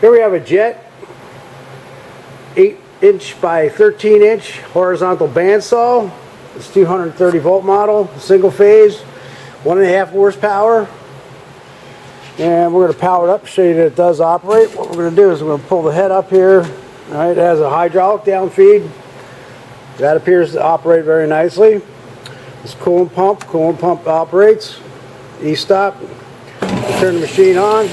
Here we have a Jet 8" by 13" horizontal bandsaw. It's 230 volt model, single phase, 1.5 horsepower. And we're going to power it up, show you that it does operate. What we're going to do is we're going to pull the head up here. All right, it has a hydraulic down feed. That appears to operate very nicely. This coolant pump operates. E-stop. Turn the machine on.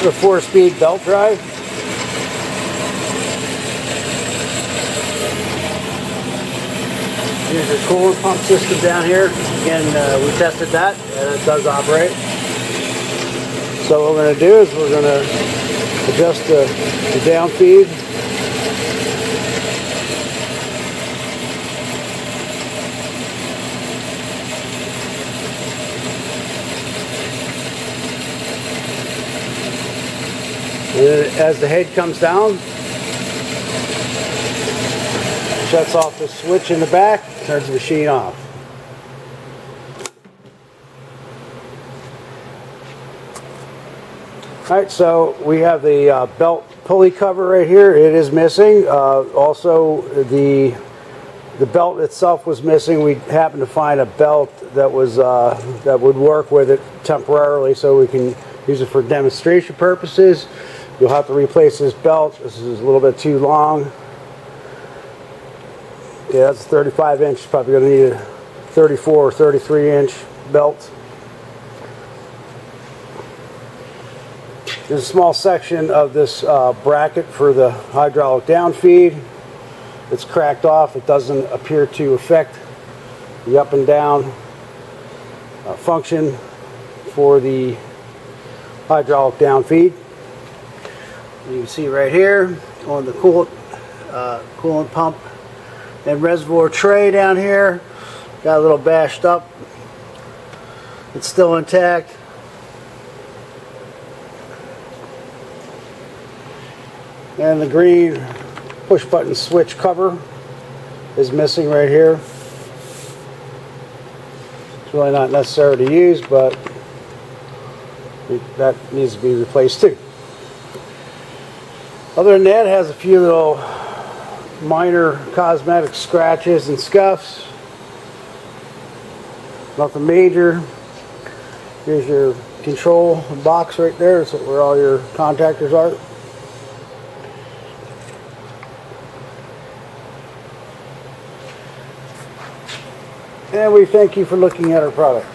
A 4-speed belt drive. Here's your coolant pump system down here. Again, we tested that and it does operate. So what we're going to do is we're going to adjust the down feed. And as the head comes down, shuts off the switch in the back, turns the machine off. Alright, so we have the belt pulley cover right here. It is missing. Also, the belt itself was missing. We happened to find a belt that was that would work with it temporarily, so we can use it for demonstration purposes. You'll have to replace this belt. This is a little bit too long. Yeah, that's a 35 ". Probably going to need a 34 or 33 " belt. There's a small section of this bracket for the hydraulic down feed. It's cracked off. It doesn't appear to affect the up and down function for the hydraulic down feed. You can see right here on the coolant pump and reservoir tray down here, got a little bashed up. It's still intact. And the green push button switch cover is missing right here. It's really not necessary to use, but that needs to be replaced too. Other than that, it has a few little minor cosmetic scratches and scuffs. Nothing major. Here's your control box right there. That's where all your contactors are. And we thank you for looking at our product.